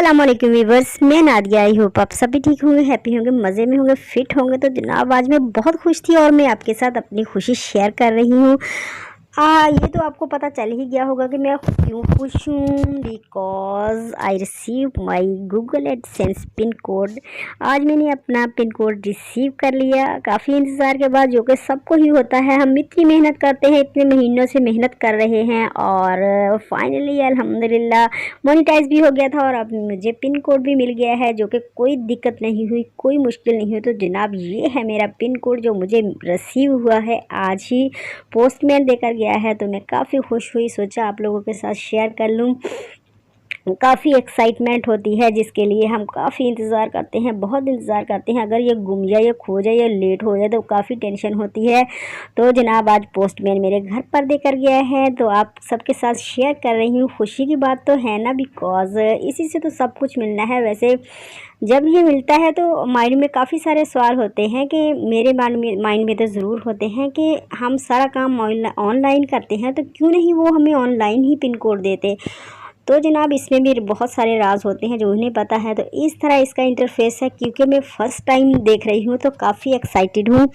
अस्सलाम वालेकुम व्यूवर्स, मैं नादिया। आई होप आप सभी ठीक होंगे, हैप्पी होंगे, मज़े में होंगे, फिट होंगे। तो जनाब आज मैं बहुत खुश थी और मैं आपके साथ अपनी खुशी शेयर कर रही हूँ। ये तो आपको पता चल ही गया होगा कि मैं क्यों खुश हूँ। Because I receive my Google AdSense pin code. आज मैंने अपना पिन कोड रिसीव कर लिया काफ़ी इंतज़ार के बाद, जो कि सबको ही होता है। हम इतनी मेहनत करते हैं, इतने महीनों से मेहनत कर रहे हैं और फाइनली अल्हम्दुलिल्लाह मोनेटाइज भी हो गया था और अब मुझे पिन कोड भी मिल गया है, जो कि कोई दिक्कत नहीं हुई, कोई मुश्किल नहीं हुई। तो जनाब ये है मेरा पिन कोड जो मुझे रिसीव हुआ है, आज ही पोस्टमैन देकर गया है। तो मैं काफ़ी खुश हुई, सोचा आप लोगों के साथ शेयर कर लूँ। काफ़ी एक्साइटमेंट होती है जिसके लिए हम काफ़ी इंतज़ार करते हैं, बहुत इंतज़ार करते हैं। अगर ये गुम जाए या खो जाए या लेट हो जाए तो काफ़ी टेंशन होती है। तो जनाब आज पोस्टमैन मेरे घर पर देकर गया है, तो आप सबके साथ शेयर कर रही हूँ। खुशी की बात तो है ना, बिकॉज़ इसी से तो सब कुछ मिलना है। वैसे जब ये मिलता है तो माइंड में काफ़ी सारे सवाल होते हैं कि मेरे माइंड में तो ज़रूर होते हैं कि हम सारा काम ऑनलाइन करते हैं, तो क्यों नहीं वो हमें ऑनलाइन ही पिन कोड देते। तो जनाब इसमें भी बहुत सारे राज होते हैं जो उन्हें पता है। तो इस तरह इसका इंटरफेस है। क्योंकि मैं फ़र्स्ट टाइम देख रही हूँ तो काफ़ी एक्साइटेड हूँ।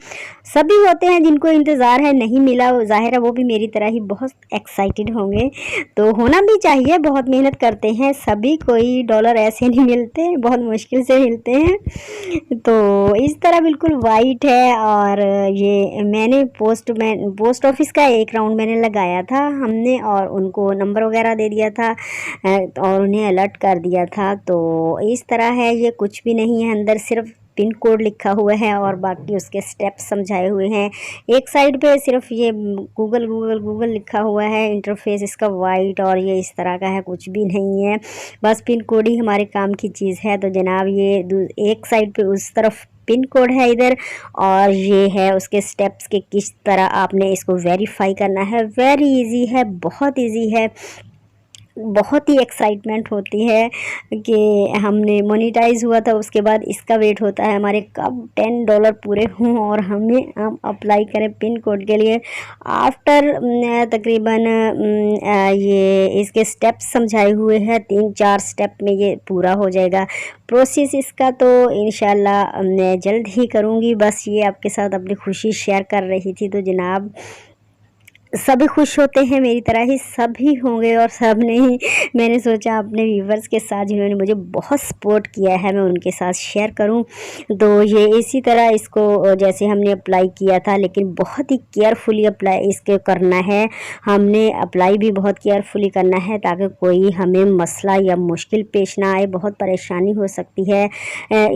सभी होते हैं जिनको इंतज़ार है, नहीं मिला ज़ाहिर है वो भी मेरी तरह ही बहुत एक्साइटेड होंगे। तो होना भी चाहिए, बहुत मेहनत करते हैं सभी, कोई डॉलर ऐसे नहीं मिलते, बहुत मुश्किल से मिलते हैं। तो इस तरह बिल्कुल वाइट है। और ये मैंने पोस्ट ऑफिस का एक राउंड मैंने लगाया था हमने, और उनको नंबर वगैरह दे दिया था और उन्हें अलर्ट कर दिया था। तो इस तरह है, ये कुछ भी नहीं है अंदर, सिर्फ पिन कोड लिखा हुआ है और बाकी उसके स्टेप्स समझाए हुए हैं। एक साइड पे सिर्फ ये गूगल गूगल गूगल लिखा हुआ है। इंटरफेस इसका वाइट और ये इस तरह का है, कुछ भी नहीं है, बस पिन कोड ही हमारे काम की चीज़ है। तो जनाब ये एक साइड पे उस तरफ पिन कोड है इधर, और ये है उसके स्टेप्स के किस तरह आपने इसको वेरीफाई करना है। वेरी इजी है, बहुत इजी है। बहुत ही एक्साइटमेंट होती है कि हमने मोनेटाइज हुआ था, उसके बाद इसका वेट होता है हमारे कब $10 पूरे हों और हम अप्लाई करें पिन कोड के लिए। आफ्टर तकरीबन ये इसके स्टेप्स समझाए हुए हैं, 3-4 स्टेप में ये पूरा हो जाएगा प्रोसेस इसका। तो इंशाल्लाह मैं जल्द ही करूँगी। बस ये आपके साथ अपनी खुशी शेयर कर रही थी। तो जनाब सभी खुश होते हैं, मेरी तरह ही सभी होंगे और सब ने ही, मैंने सोचा अपने व्यूवर्स के साथ जिन्होंने मुझे बहुत सपोर्ट किया है मैं उनके साथ शेयर करूं। तो ये इसी तरह इसको जैसे हमने अप्लाई किया था, लेकिन बहुत ही केयरफुली अप्लाई इसके करना है। हमने अप्लाई भी बहुत केयरफुली करना है ताकि कोई हमें मसला या मुश्किल पेश ना आए, बहुत परेशानी हो सकती है।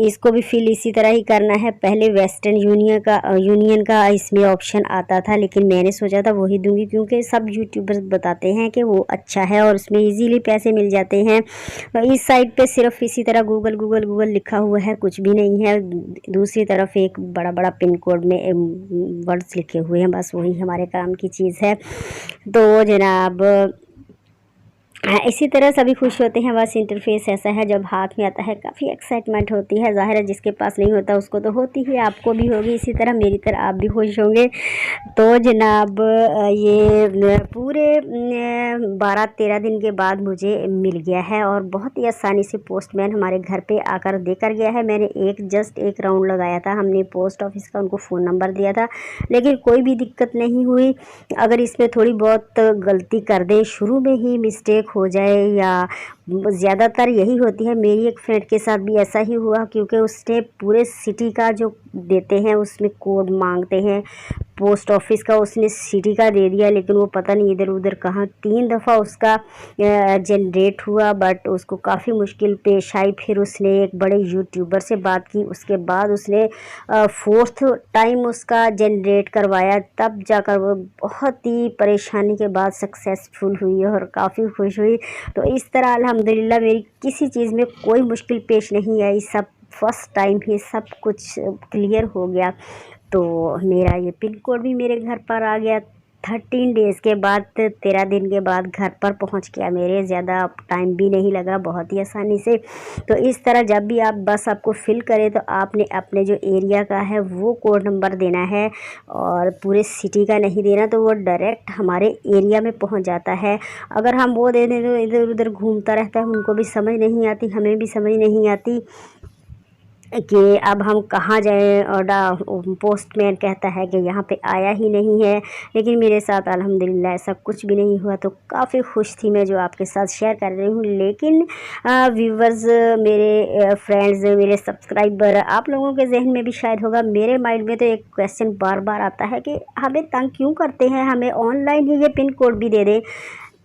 इसको भी फिल इसी तरह ही करना है। पहले वेस्टर्न यूनियन का इसमें ऑप्शन आता था, लेकिन मैंने सोचा था वही दूंगी क्योंकि सब यूट्यूबर्स बताते हैं कि वो अच्छा है और उसमें इजीली पैसे मिल जाते हैं। इस साइड पे सिर्फ इसी तरह गूगल गूगल गूगल लिखा हुआ है, कुछ भी नहीं है। दूसरी तरफ एक बड़ा बड़ा पिन कोड में वर्ड्स लिखे हुए हैं, बस वही हमारे काम की चीज़ है। तो जनाब इसी तरह सभी खुश होते हैं। बस इंटरफेस ऐसा है, जब हाथ में आता है काफ़ी एक्साइटमेंट होती है। ज़ाहिर है जिसके पास नहीं होता उसको तो होती ही, आपको भी होगी इसी तरह, मेरी तरह आप भी खुश होंगे। तो जनाब ये पूरे 12-13 दिन के बाद मुझे मिल गया है और बहुत ही आसानी से पोस्टमैन हमारे घर पे आकर देकर गया है। मैंने जस्ट एक राउंड लगाया था, हमने पोस्ट ऑफिस का उनको फ़ोन नंबर दिया था, लेकिन कोई भी दिक्कत नहीं हुई। अगर इसमें थोड़ी बहुत गलती कर दें, शुरू में ही मिस्टेक हो जाए, या ज़्यादातर यही होती है। मेरी एक फ्रेंड के साथ भी ऐसा ही हुआ, क्योंकि उसने पूरे सिटी का जो देते हैं उसमें कोड मांगते हैं पोस्ट ऑफिस का, उसने सिटी का दे दिया, लेकिन वो पता नहीं इधर उधर कहाँ 3 दफ़ा उसका जनरेट हुआ, बट उसको काफ़ी मुश्किल पेश आई। फिर उसने एक बड़े यूट्यूबर से बात की, उसके बाद उसने 4th टाइम उसका जनरेट करवाया, तब जाकर वो बहुत ही परेशानी के बाद सक्सेसफुल हुई और काफ़ी खुश हुई। तो इस तरह अल्हम्दुलिल्लाह मेरी किसी चीज़ में कोई मुश्किल पेश नहीं आई, सब फर्स्ट टाइम ही सब कुछ क्लियर हो गया। तो मेरा ये पिन कोड भी मेरे घर पर आ गया 13 डेज़ के बाद 13 दिन के बाद घर पर पहुंच गया मेरे। ज़्यादा टाइम भी नहीं लगा, बहुत ही आसानी से। तो इस तरह जब भी आप बस आपको फ़िल करें तो आपने अपने जो एरिया का है वो कोड नंबर देना है और पूरे सिटी का नहीं देना, तो वो डायरेक्ट हमारे एरिया में पहुंच जाता है। अगर हम वो दे दें तो इधर उधर घूमता रहता है, उनको भी समझ नहीं आती, हमें भी समझ नहीं आती कि अब हम कहाँ जाएं। और पोस्टमैन कहता है कि यहाँ पे आया ही नहीं है। लेकिन मेरे साथ अल्हम्दुलिल्लाह ऐसा कुछ भी नहीं हुआ, तो काफ़ी खुश थी मैं जो आपके साथ शेयर कर रही हूँ। लेकिन व्यूवर्स, मेरे फ्रेंड्स, मेरे सब्सक्राइबर, आप लोगों के जहन में भी शायद होगा, मेरे माइंड में तो एक क्वेश्चन बार बार आता है कि हमें तंग क्यों करते हैं, हमें ऑनलाइन ही ये पिन कोड भी दे दें।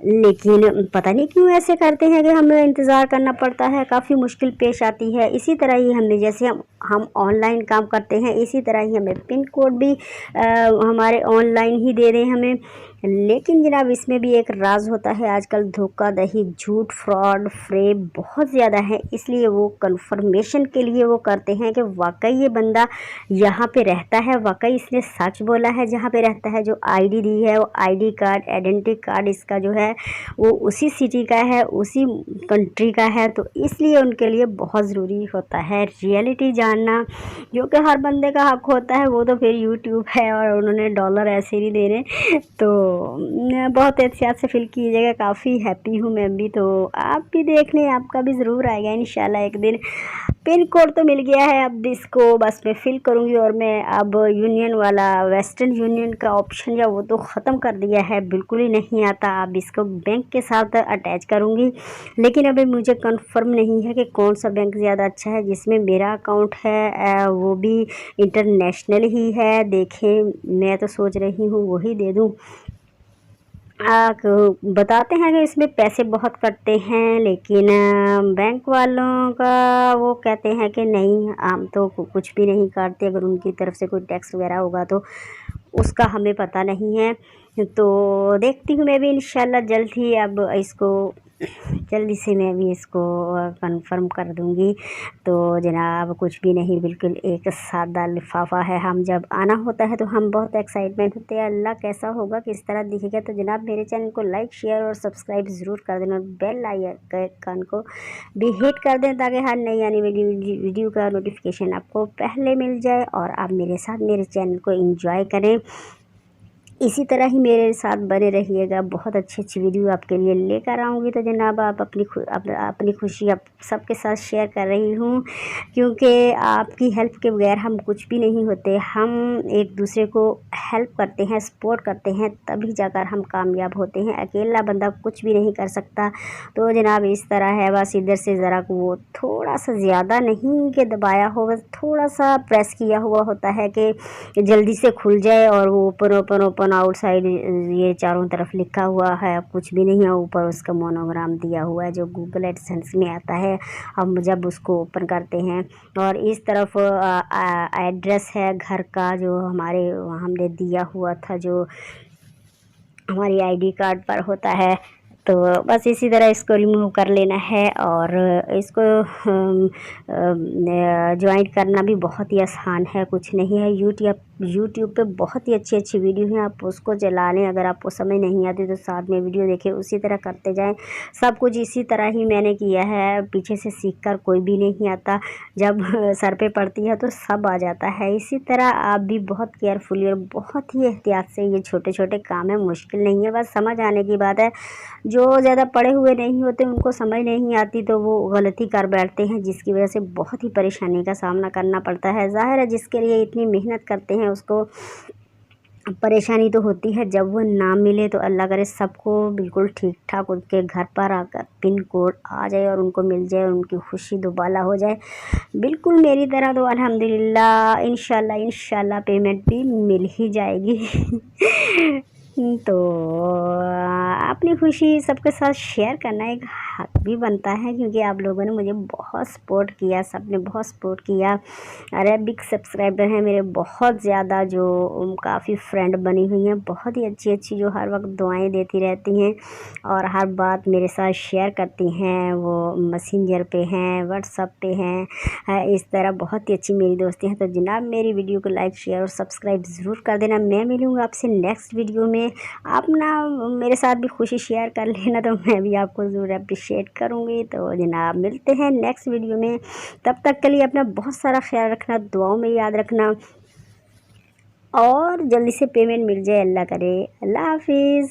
लेकिन पता नहीं क्यों ऐसे करते हैं कि हमें इंतज़ार करना पड़ता है, काफ़ी मुश्किल पेश आती है। इसी तरह ही हमें, जैसे हम ऑनलाइन काम करते हैं, इसी तरह ही हमें पिन कोड भी हमारे ऑनलाइन ही दे दें हमें। लेकिन जनाब इसमें भी एक राज होता है। आजकल धोखाधड़ी, झूठ, फ्रॉड, फ्रेब बहुत ज़्यादा है, इसलिए वो कंफर्मेशन के लिए वो करते हैं कि वाकई ये बंदा यहाँ पे रहता है, वाकई इसने सच बोला है जहाँ पे रहता है। जो आईडी दी है वो आईडी कार्ड, आइडेंटिटी कार्ड इसका जो है वो उसी सिटी का है, उसी कंट्री का है। तो इसलिए उनके लिए बहुत ज़रूरी होता है रियलिटी जानना, जो कि हर बंदे का हक होता है। वो तो फिर यूट्यूब है और उन्होंने डॉलर ऐसे नहीं देने। तो बहुत एहतियात से फिल कीजिएगा। काफ़ी हैप्पी हूँ मैं भी, तो आप भी देख लें, आपका भी ज़रूर आएगा इंशाल्लाह एक दिन। पिन कोड तो मिल गया है, अब इसको बस मैं फिल करूँगी। और मैं अब यूनियन वाला, वेस्टर्न यूनियन का ऑप्शन या वो तो ख़त्म कर दिया है, बिल्कुल ही नहीं आता। अब इसको बैंक के साथ अटैच करूँगी। लेकिन अभी मुझे कंफर्म नहीं है कि कौन सा बैंक ज़्यादा अच्छा है जिसमें मेरा अकाउंट है, वो भी इंटरनेशनल ही है। देखें, मैं तो सोच रही हूँ वही दे दूँ। बताते हैं कि इसमें पैसे बहुत कटते हैं, लेकिन बैंक वालों का वो कहते हैं कि नहीं, हम तो कुछ भी नहीं काटते। अगर उनकी तरफ से कोई टैक्स वगैरह होगा तो उसका हमें पता नहीं है। तो देखती हूँ मैं भी इंशाल्लाह जल्द ही अब इसको, जल्दी से मैं भी इसको कंफर्म कर दूँगी। तो जनाब कुछ भी नहीं, बिल्कुल एक सादा लिफाफा है। हम जब आना होता है तो हम बहुत एक्साइटमेंट होते हैं, अल्लाह कैसा होगा, किस तरह दिखेगा। तो जनाब मेरे चैनल को लाइक, शेयर और सब्सक्राइब ज़रूर कर देना, बेल आइकन को भी हिट कर दें ताकि हर नई आने वाली वीडियो का नोटिफिकेशन आपको पहले मिल जाए और आप मेरे साथ मेरे चैनल को एंजॉय करें। इसी तरह ही मेरे साथ बने रहिएगा, बहुत अच्छी अच्छी वीडियो आपके लिए लेकर आऊँगी। तो जनाब आप अपनी खुशी आप सबके साथ शेयर कर रही हूँ, क्योंकि आपकी हेल्प के बगैर हम कुछ भी नहीं होते। हम एक दूसरे को हेल्प करते हैं, सपोर्ट करते हैं, तभी जाकर हम कामयाब होते हैं। अकेला बंदा कुछ भी नहीं कर सकता। तो जनाब इस तरह है, बस इधर से ज़रा वो थोड़ा सा ज़्यादा नहीं कि दबाया हो, बस थोड़ा सा प्रेस किया हुआ होता है कि जल्दी से खुल जाए। और वो ओपन ओपन ओपन आउटसाइड ये चारों तरफ लिखा हुआ है, कुछ भी नहीं है। ऊपर उसका मोनोग्राम दिया हुआ है जो गूगल एडसेंस में आता है। हम जब उसको ओपन करते हैं और इस तरफ एड्रेस है घर का जो हमारे हमने दिया हुआ था, जो हमारी आईडी कार्ड पर होता है। तो बस इसी तरह इसको रिमूव कर लेना है और इसको ज्वाइन करना भी बहुत ही आसान है, कुछ नहीं है। यूट्यूब पे बहुत ही अच्छी अच्छी वीडियो हैं, आप उसको चला लें। अगर आपको समझ नहीं आती तो साथ में वीडियो देखें, उसी तरह करते जाएं। सब कुछ इसी तरह ही मैंने किया है, पीछे से सीखकर कोई भी नहीं आता, जब सर पे पड़ती है तो सब आ जाता है। इसी तरह आप भी बहुत केयरफुली और बहुत ही एहतियात से, ये छोटे छोटे काम है, मुश्किल नहीं है, बस समझ आने की बात है। जो ज़्यादा पढ़े हुए नहीं होते उनको समझ नहीं आती तो वो गलती कर बैठते हैं, जिसकी वजह से बहुत ही परेशानी का सामना करना पड़ता है। ज़ाहिर है जिसके लिए इतनी मेहनत करते हैं उसको परेशानी तो होती है। जब वो ना मिले तो अल्लाह करे सबको बिल्कुल ठीक ठाक उनके घर पर आकर पिन कोड आ जाए और उनको मिल जाए और उनकी खुशी दुबाला हो जाए, बिल्कुल मेरी तरह। तो अल्हम्दुलिल्लाह इंशाल्लाह पेमेंट भी मिल ही जाएगी। तो अपनी खुशी सबके साथ शेयर करना एक हक भी बनता है, क्योंकि आप लोगों ने मुझे बहुत सपोर्ट किया, सबने बहुत सपोर्ट किया। अरे बिग सब्सक्राइबर हैं मेरे बहुत ज़्यादा, जो काफ़ी फ्रेंड बनी हुई हैं, बहुत ही अच्छी अच्छी, जो हर वक्त दुआएं देती रहती हैं और हर बात मेरे साथ शेयर करती हैं। वो मैसेंजर पे हैं, व्हाट्सएप पे हैं, इस तरह बहुत ही अच्छी मेरी दोस्ती हैं। तो जनाब मेरी वीडियो को लाइक, शेयर और सब्सक्राइब ज़रूर कर देना। मैं मिलूँगा आपसे नेक्स्ट वीडियो में। हैं। आप ना मेरे साथ भी खुशी शेयर कर लेना, तो मैं भी आपको ज़रूर अप्रिशिएट करूँगी। तो जनाब मिलते हैं नेक्स्ट वीडियो में, तब तक के लिए अपना बहुत सारा ख्याल रखना, दुआओं में याद रखना और जल्दी से पेमेंट मिल जाए, अल्लाह करे। अल्लाह हाफिज़।